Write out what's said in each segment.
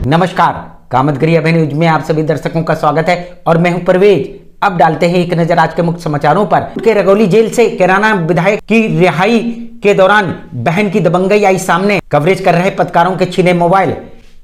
नमस्कार, कामतगिरी अभय न्यूज में आप सभी दर्शकों का स्वागत है और मैं हूं परवेज। अब डालते हैं एक नजर आज के मुख्य समाचारों पर। के रगौली जेल से कैराना विधायक की रिहाई के दौरान बहन की दबंगई आई सामने। कवरेज कर रहे पत्रकारों के छीने मोबाइल।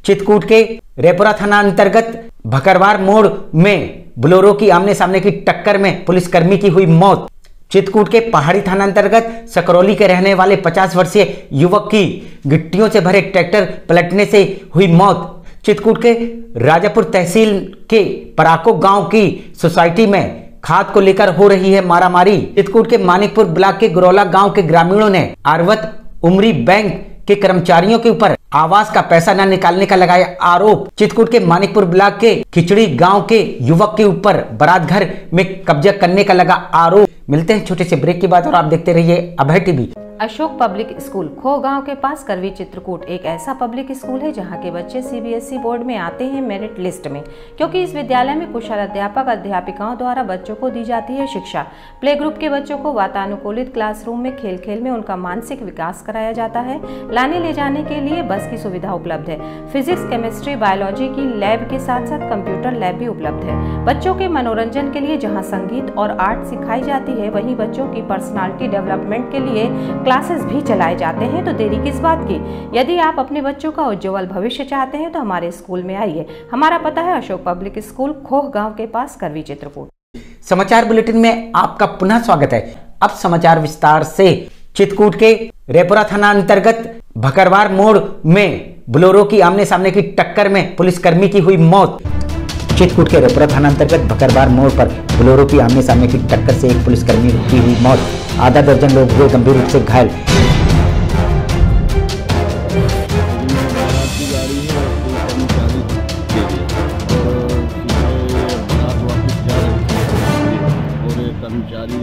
चित्रकूट के रेपुरा थाना अंतर्गत भकरवार मोड़ में बोलेरो की आमने सामने की टक्कर में पुलिसकर्मी की हुई मौत। चित्रकूट के पहाड़ी थाना अंतर्गत सकरौली के रहने वाले 50 वर्षीय युवक की गिट्टियों से भरे ट्रैक्टर पलटने से हुई मौत। चित्रकूट के राजापुर तहसील के पराको गांव की सोसाइटी में खाद को लेकर हो रही है मारामारी। चित्रकूट के मानिकपुर ब्लॉक के गुरौला गांव के ग्रामीणों ने आरवत उमरी बैंक के कर्मचारियों के ऊपर आवास का पैसा न निकालने का लगाया आरोप। चित्रकूट के मानिकपुर ब्लॉक के खिचड़ी गांव के युवक के ऊपर बारात घर में कब्जा करने का लगा आरोप। मिलते हैं छोटे से ब्रेक के बाद और आप देखते रहिए Abhay TV. Ashok public school खो गांव के पास करवी चित्रकूट एक ऐसा पब्लिक स्कूल है जहां के बच्चे सीबीएसई बोर्ड में आते हैं मेरिट लिस्ट में, क्योंकि इस विद्यालय में कुशल अध्यापक अध्यापिकाओं द्वारा बच्चों को दी जाती है शिक्षा। प्ले ग्रुप के बच्चों को वातानुकूलित क्लासरूम में खेल खेल में उनका मानसिक विकास कराया जाता है। लाने ले जाने के लिए बस की सुविधा उपलब्ध है। फिजिक्स, केमिस्ट्री, बायोलॉजी की लैब के साथ साथ कंप्यूटर लैब भी उपलब्ध है। बच्चों के मनोरंजन के लिए जहाँ संगीत और आर्ट सिखाई जाती है, वहीं बच्चों की पर्सनालिटी डेवलपमेंट के लिए क्लासेस भी चलाए जाते हैं। तो देरी किस बात की? यदि आप अपने बच्चों का उज्जवल भविष्य चाहते हैं तो हमारे स्कूल में आइए। हमारा पता है अशोक पब्लिक स्कूल, खोह गांव के पास, करवी चित्रकूट। समाचार बुलेटिन में आपका पुनः स्वागत है। अब समाचार विस्तार से। चित्रकूट के रेपुरा थाना अंतर्गत भकरवार मोड़ में बोलेरो की आमने सामने की टक्कर में पुलिसकर्मी की हुई मौत। चित्रकूट के रेपुरा थाना अंतर्गत भकरवार मोड़ पर बोलेरो की आमने सामने की टक्कर से एक पुलिसकर्मी की हुई मौत। आधा दर्जन लोग हुए गंभीर रूप से घायल। कर्मचारी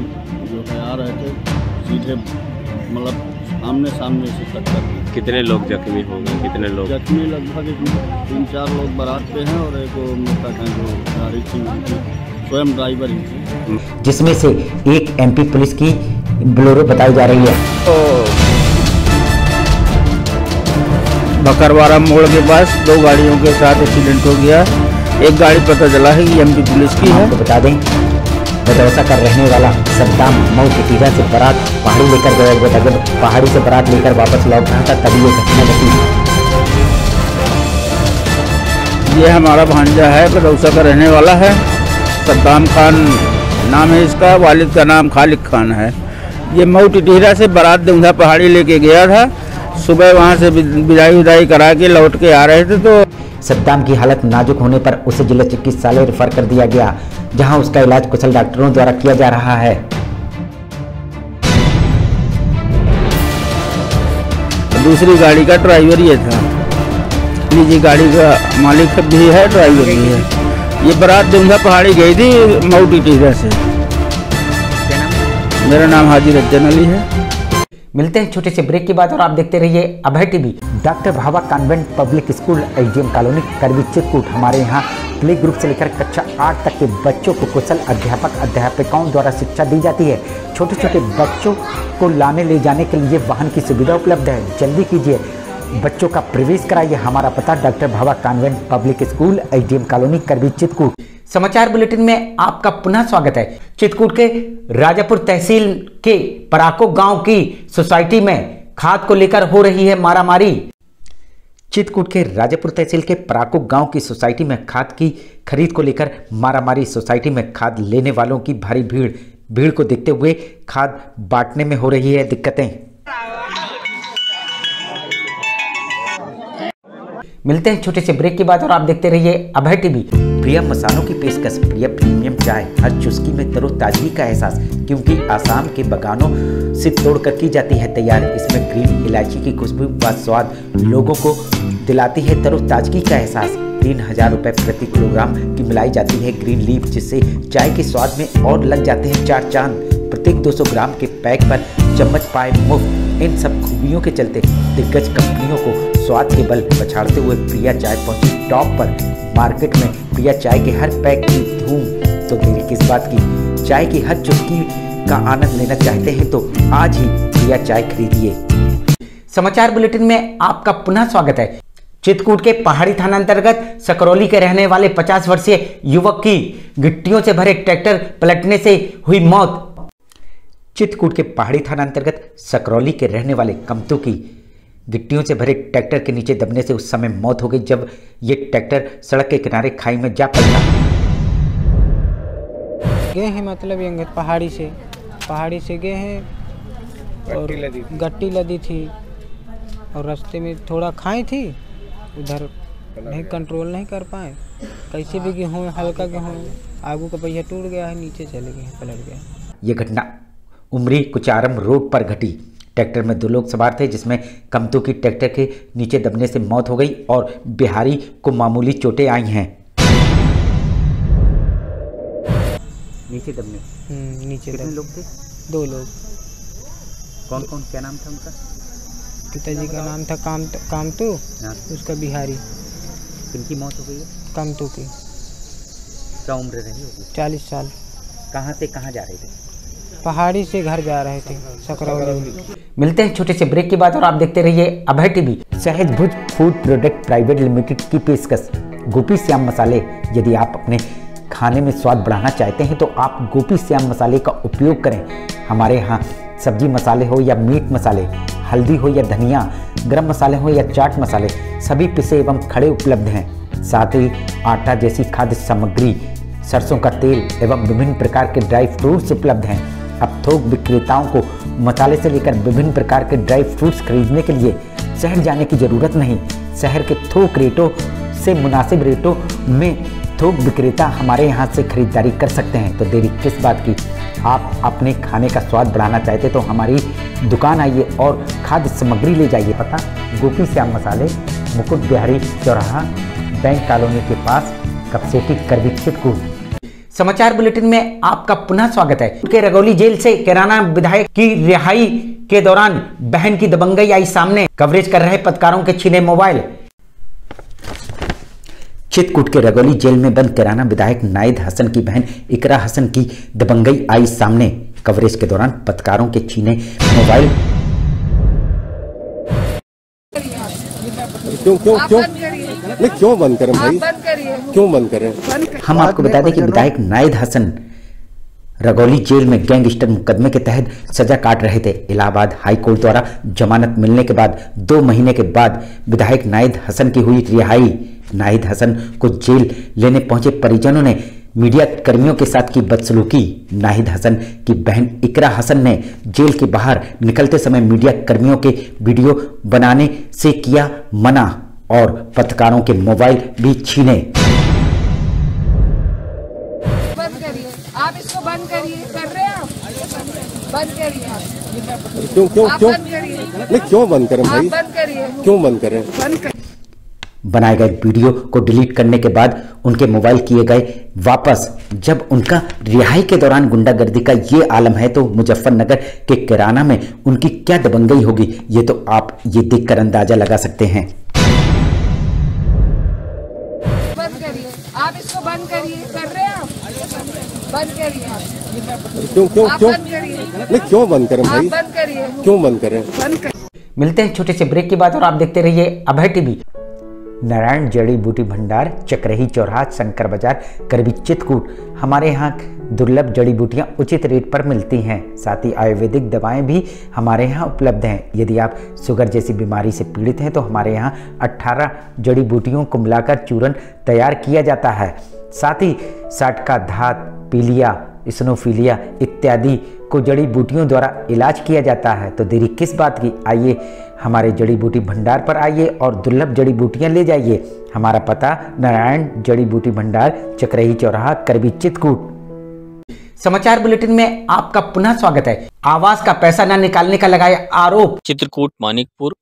जो है आ रहे थे, सीधे मतलब आमने सामने से टक्कर। कितने लोग जख्मी हो गए? कितने लोग जख्मी? लगभग 3-4 लोग बारात पे हैं और एक मृतक है जो गाड़ी थी स्वयं ड्राइवर ही थी, जिसमें से एक एमपी पुलिस की बोलेरो बताई जा रही है। तो भकरवारा मोड़ के पास 2 गाड़ियों के साथ एक्सीडेंट हो गया। एक गाड़ी पता चला है कि एमपी पुलिस की है। आपको बता दें, बदौसा का रहने वाला सद्दाम मऊ के टीरा से बारात पहाड़ी लेकर गया हुआ था। जब पहाड़ी से बारात लेकर वापस लौट रहा था तभी ये घटना घटी। ये हमारा भांजा है, बदौसा का रहने वाला है। सद्दाम खान नाम है इसका, वालिद का नाम खालिद खान है। ये मऊ टिटीरा से बारात देउंधा पहाड़ी लेके गया था। सुबह वहाँ से विदाई करा के लौट के आ रहे थे तो सद्दाम की हालत नाजुक होने पर उसे जिला चिकित्सालय रेफर कर दिया गया, जहां उसका इलाज कुशल डॉक्टरों द्वारा किया जा रहा है। दूसरी गाड़ी का ड्राइवर ये था, निजी गाड़ी का मालिक भी है, ड्राइवर भी है। ये बारात देउंधा पहाड़ी गई थी मऊ टिटीरा से। मेरा नाम हाजी रज्जन अली है। मिलते हैं छोटे से ब्रेक के बाद और आप देखते रहिए Abhay TV. Doctor Bhava convent public school, AGM colony, Karwi Chitrakoot. हमारे यहाँ प्ले ग्रुप से लेकर कक्षा 8 तक के बच्चों को कुशल अध्यापक अध्यापिकाओं द्वारा शिक्षा दी जाती है। छोटे छोटे बच्चों को लाने ले जाने के लिए वाहन की सुविधा उपलब्ध है। जल्दी कीजिए, बच्चों का प्रवेश कराइए। हमारा पता doctor Bhava convent public school, AGM colony, Karwi Chitrakoot. समाचार बुलेटिन में आपका पुनः स्वागत है। चित्रकूट के राजापुर तहसील के पराको गांव की सोसाइटी में खाद को लेकर हो रही है मारामारी। चित्रकूट के राजापुर तहसील के पराको गांव की सोसाइटी में खाद की खरीद को लेकर मारामारी। सोसाइटी में खाद लेने वालों की भारी भीड़ को देखते हुए खाद बांटने में हो रही है दिक्कतें। मिलते हैं छोटे से ब्रेक के बाद और आप देखते रहिए अभय टीवी। प्रिया मसालों की पेशकश, प्रिया प्रीमियम चाय, हर चुस्की में तरोताजगी का एहसास, क्योंकि आसाम के बागानों से तोड़कर की जाती है तैयार। इसमें ग्रीन इलायची की खुशबू व स्वाद लोगों को दिलाती है तरोताजगी का एहसास। 3000 रुपये प्रति किलोग्राम की मिलाई जाती है ग्रीन लीफ, जिससे चाय के स्वाद में और लग जाते हैं 4 चांद। प्रत्येक 200 ग्राम के पैक पर चम्मच पाए मुफ्त। इन सब खूबियों के चलते दिग्गज कंपनियों को स्वाद के बल पछाड़ते हुए प्रिया चाय पहुंची टॉप पर। मार्केट में प्रिया चाय के हर पैक की धूम, तो देरी किस बात की? चाय की हर चुस्की का आनंद लेना चाहते हैं तो आज ही प्रिया चाय खरीदिए। समाचार बुलेटिन में आपका पुनः स्वागत है। चित्रकूट के पहाड़ी थाना अंतर्गत सकरौली के रहने वाले 50 वर्षीय युवक की गिट्टियों से भरे ट्रैक्टर पलटने से हुई मौत। चित्रकूट के पहाड़ी थाना अंतर्गत सकरौली के रहने वाले कमतू की गिट्टियों से भरे ट्रैक्टर के नीचे दबने से उस समय मौत हो गई जब ये ट्रैक्टर सड़क के किनारे खाई में जा पलटा। गए हैं मतलब ये पहाड़ी से गए हैं और गट्टी लदी थी और रास्ते में थोड़ा खाई थी, उधर नहीं कंट्रोल नहीं कर पाए, कैसे भी गेहूँ हल्का गेहूँ आगू का पहिया टूट गया है, नीचे चले गए, पलट गया। ये घटना उमरी कुचारम रोड पर घटी। ट्रैक्टर में 2 लोग सवार थे जिसमें कमतू की ट्रैक्टर के नीचे दबने से मौत हो गई और बिहारी को मामूली चोटें आई हैं। नीचे दबने कितने लोग थे? 2 लोग। कौन कौन, क्या नाम था उनका? पिताजी का नाम था कामतू, उसका बिहारी। किनकी मौत हो गई है? कामतू की। क्या उम्र रही होगी? 40 साल। कहाँ से कहाँ जा रहे थे? पहाड़ी से घर जा रहे थे सकरौली। मिलते हैं छोटे से ब्रेक के बाद और आप देखते रहिए अभय टीवी। सहज भुज फूड प्रोडक्ट प्राइवेट लिमिटेड की पेशकश गोपी श्याम मसाले। यदि आप अपने खाने में स्वाद बढ़ाना चाहते हैं तो आप गोपी श्याम मसाले का उपयोग करें। हमारे यहाँ सब्जी मसाले हो या मीट मसाले, हल्दी हो या धनिया, गरम मसाले हो या चाट मसाले, सभी पिसे एवं खड़े उपलब्ध हैं। साथ ही आटा जैसी खाद्य सामग्री, सरसों का तेल एवं विभिन्न प्रकार के ड्राई फ्रूट्स उपलब्ध हैं। अब थोक विक्रेताओं को मसाले से लेकर विभिन्न प्रकार के ड्राई फ्रूट्स खरीदने के लिए शहर जाने की ज़रूरत नहीं। शहर के थोक रेटों से मुनासिब रेटों में थोक विक्रेता हमारे यहाँ से खरीदारी कर सकते हैं। तो देरी किस बात की, आप अपने खाने का स्वाद बढ़ाना चाहते तो हमारी दुकान आइए और खाद्य सामग्री ले जाइए। पता गोपी श्याम मसाले, मुकुट बिहारी चौराहा, बैंक कॉलोनी के पास, कपसेटी करवी चित्रकूट। समाचार बुलेटिन में आपका पुनः स्वागत है। के रगौली जेल से कैराना विधायक की रिहाई के दौरान बहन की दबंगई आई सामने। कवरेज कर रहे पत्रकारों के छीने मोबाइल। चित्रकूट के रगौली जेल में बंद कैराना विधायक नाहिद हसन की बहन इकरा हसन की दबंगई आई सामने। कवरेज के दौरान पत्रकारों के छीने मोबाइल। क्यों बंद करें भाई? क्यों बंद करें? हम आपको बता दें कि विधायक नाहिद हसन रगौली जेल में गैंगस्टर मुकदमे के तहत सजा काट रहे थे। इलाहाबाद हाई कोर्ट द्वारा जमानत मिलने के बाद 2 महीने के बाद विधायक नाहिद हसन की हुई रिहाई। नाहिद हसन को जेल लेने पहुंचे परिजनों ने मीडिया कर्मियों के साथ की बदसलूकी। नाहिद हसन की बहन इकरा हसन ने जेल के बाहर निकलते समय मीडिया कर्मियों के वीडियो बनाने से किया मना और पत्रकारों के मोबाइल भी छीने। आप इसको बंद करिए, कर रहे हैं आप? बंद करिए आप। क्यों क्यों बंद करें भाई? बंद करिए। क्यों बंद करें? बनाए गए वीडियो को डिलीट करने के बाद उनके मोबाइल किए गए वापस। जब उनका रिहाई के दौरान गुंडागर्दी का ये आलम है तो मुजफ्फरनगर के कैराना में उनकी क्या दबंगई होगी, ये तो आप ये देखकर अंदाजा लगा सकते हैं। बंद करिए, आप इसको बंद करिए, कर रहे हैं आप? बंद करिए आप। क्यों बंद करें भाई? बंद करिए। क्यों बंद करें? मिलते हैं छोटे से ब्रेक के बाद और आप देखते रहिए अभय टीवी। नारायण जड़ी बूटी भंडार, चकरही चौराहा, शंकर बाजार, करवी चित्रकूट। हमारे यहाँ दुर्लभ जड़ी बूटियाँ उचित रेट पर मिलती हैं। साथ ही आयुर्वेदिक दवाएं भी हमारे यहाँ उपलब्ध हैं। यदि आप शुगर जैसी बीमारी से पीड़ित हैं तो हमारे यहाँ 18 जड़ी बूटियों को मिलाकर चूर्ण तैयार किया जाता है। साथ ही साटका धात, पीलिया, इस्नोफीलिया इत्यादि को जड़ी बूटियों द्वारा इलाज किया जाता है। तो देरी किस बात की, आइए हमारे जड़ी बूटी भंडार पर आइए और दुर्लभ जड़ी बूटियां ले जाइए। हमारा पता नारायण जड़ी बूटी भंडार, चकरही चौराहा, करवी चित्रकूट। समाचार बुलेटिन में आपका पुनः स्वागत है। आवास का पैसा न निकालने का लगाया आरोप। चित्रकूट, मानिकपुर,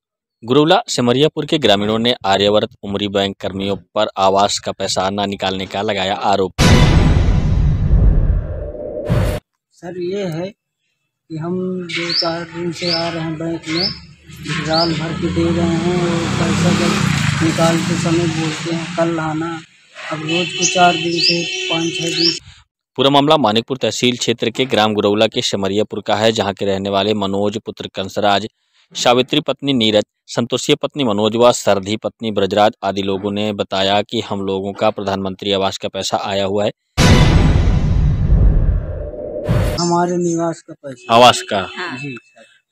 गुरुला, सिमरियापुर के ग्रामीणों ने आर्यवर्त उमरी बैंक कर्मियों पर आवास का पैसा न निकालने का लगाया आरोप। सर ये है कि हम 2-4 दिन से आ रहे हैं बैंक में, विड्राल भर के दे रहे हैं और पैसा जब निकालते समय बोलते हैं कल आना। अब रोज को 4 दिन से 5-6 दिन। पूरा मामला मानिकपुर तहसील क्षेत्र के ग्राम गुरौला के सिमरियापुर का है, जहां के रहने वाले मनोज पुत्र कंसराज सावित्री पत्नी नीरज, संतोषी पत्नी मनोज व सरधी पत्नी ब्रजराज आदि लोगों ने बताया कि हम लोगों का प्रधानमंत्री आवास का पैसा आया हुआ है। हमारे निवास का पैसा आवास का जी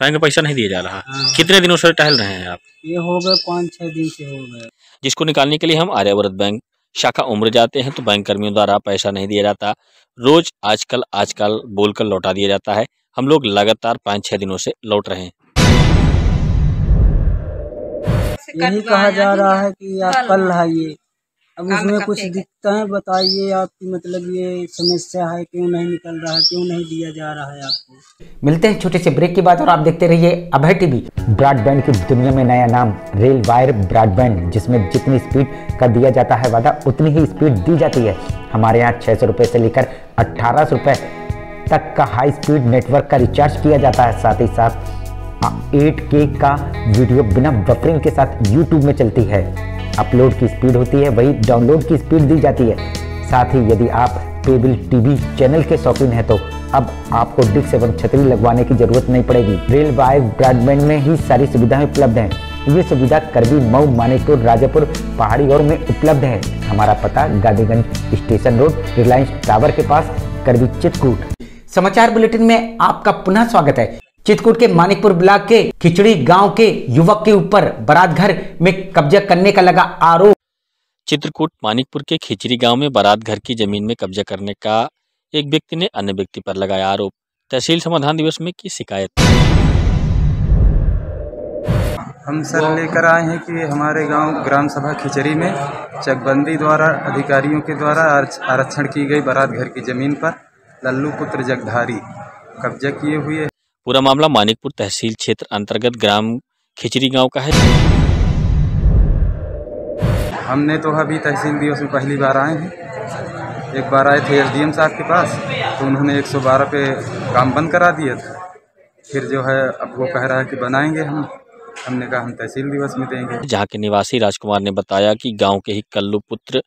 बैंक में पैसा नहीं दिया जा रहा। हाँ। कितने दिनों से टहल रहे हैं आप? ये हो गए 5-6 दिन से हो गए। जिसको निकालने के लिए हम आर्यावर्त बैंक शाखा उम्र जाते हैं तो बैंक कर्मियों द्वारा पैसा नहीं दिया जाता। रोज आजकल बोलकर लौटा दिया जाता है। हम लोग लगातार 5-6 दिनों से लौट रहे हैं। यही कहा जा रहा है कि आप कल आइए। अब उसमें कुछ दिक्कतें हैं, बताइए आपकी मतलब ये समस्या है, क्यों नहीं निकल रहा है, क्यों नहीं दिया जा रहा है आपको। मिलते हैं छोटे से ब्रेक के बाद और आप देखते रहिए अभय टीवी। ब्रॉडबैंड की दुनिया में नया नाम रेल वायर ब्रॉडबैंड, जिसमें जितनी स्पीड का दिया जाता है वादा उतनी ही स्पीड दी जाती है। हमारे यहाँ 600 रुपये से लेकर 1800 रुपये तक का हाई स्पीड नेटवर्क का रिचार्ज किया जाता है। साथ ही साथ 8K का वीडियो बिना बफरिंग के साथ YouTube में चलती है। अपलोड की स्पीड होती है, वही डाउनलोड की स्पीड दी जाती है। साथ ही यदि आप केबल टीवी चैनल के शौकीन हैं तो अब आपको डिश एवं छतरी लगवाने की जरूरत नहीं पड़ेगी। रेल वायर ब्रॉडबैंड में ही सारी सुविधाएं उपलब्ध हैं। ये सुविधा करबी, मऊ, मानिकपुर, राजापुर, पहाड़ी और में उपलब्ध है। हमारा पता Gandhiganj station road, Reliance tower के पास, करबी, चित्रकूट। समाचार बुलेटिन में आपका पुनः स्वागत है। चित्रकूट के मानिकपुर ब्लॉक के खिचड़ी गांव के युवक के ऊपर बारात घर में कब्जा करने का लगा आरोप। चित्रकूट मानिकपुर के खिचड़ी गांव में बारात घर की जमीन में कब्जा करने का एक व्यक्ति ने अन्य व्यक्ति पर लगाया आरोप। तहसील समाधान दिवस में की शिकायत। हम सर लेकर आए हैं कि हमारे गांव ग्राम सभा खिचड़ी में चकबंदी द्वारा अधिकारियों के द्वारा आरक्षण की गई बारात घर की जमीन पर लल्लू पुत्र जगधारी कब्जा किए हुए। पूरा मामला मानिकपुर तहसील क्षेत्र अंतर्गत ग्राम खिचड़ी गांव का है। हमने तो अभी तहसील दिवस में पहली बार आए हैं। एक बार आए थे SDM साहब के पास, तो उन्होंने 112 पे काम बंद करा दिया था। फिर जो है अब वो कह रहा है कि बनाएंगे हमने कहा हम तहसील दिवस में देंगे। जहां के निवासी राजकुमार ने बताया कि गांव के ही कल्लू पुत्र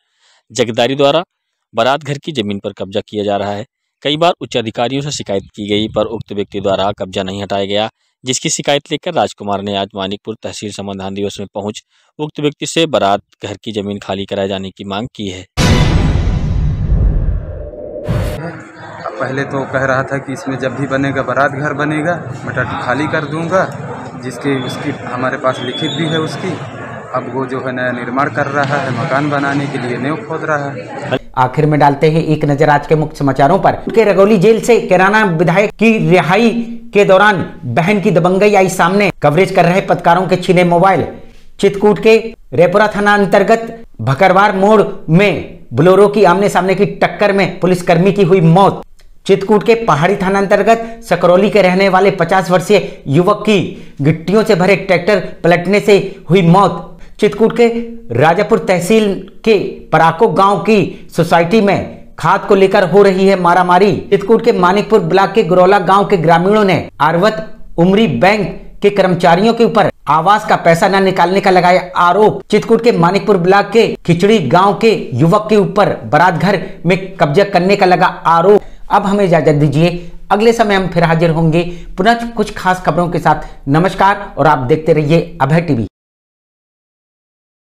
जगदारी द्वारा बारात घर की जमीन पर कब्जा किया जा रहा है। कई बार उच्च अधिकारियों से शिकायत की गई पर उक्त व्यक्ति द्वारा कब्जा नहीं हटाया गया, जिसकी शिकायत लेकर राजकुमार ने आज मानिकपुर तहसील समाधान दिवस में पहुंच उक्त व्यक्ति से बारात घर की जमीन खाली कराए जाने की मांग की है। पहले तो कह रहा था कि इसमें जब भी बनेगा बारात घर बनेगा मैं खाली कर दूंगा, उसकी हमारे पास लिखित भी है उसकी। अब वो जो है नया निर्माण कर रहा है, मकान बनाने के लिए नींव खोद रहा है। आखिर में डालते हैं एक नजर आज के मुख्य समाचारों पर। के रगौली जेल से कैराना विधायक की रिहाई के दौरान बहन की दबंगई आई सामने। कवरेज कर रहे पत्रकारों के छीने मोबाइल। चित्रकूट के रेपुरा थाना अंतर्गत भकरवार मोड़ में बोलेरो की आमने सामने की टक्कर में पुलिसकर्मी की हुई मौत। चित्रकूट के पहाड़ी थाना अंतर्गत सकरौली के रहने वाले 50 वर्षीय युवक की गिट्टियों से भरे ट्रैक्टर पलटने से हुई मौत। चित्रकूट के राजापुर तहसील के पराको गांव की सोसाइटी में खाद को लेकर हो रही है मारामारी। चित्रकूट के मानिकपुर ब्लॉक के गुरौला गांव के ग्रामीणों ने आर्यावर्त उमरी बैंक के कर्मचारियों के ऊपर आवास का पैसा न निकालने का लगाया आरोप। चित्रकूट के मानिकपुर ब्लॉक के खिचड़ी गांव के युवक के ऊपर बारात घर में कब्जा करने का लगा आरोप। अब हमें इजाजत दीजिए, अगले समय हम फिर हाजिर होंगे पुनः कुछ खास खबरों के साथ। नमस्कार और आप देखते रहिए अभय टीवी।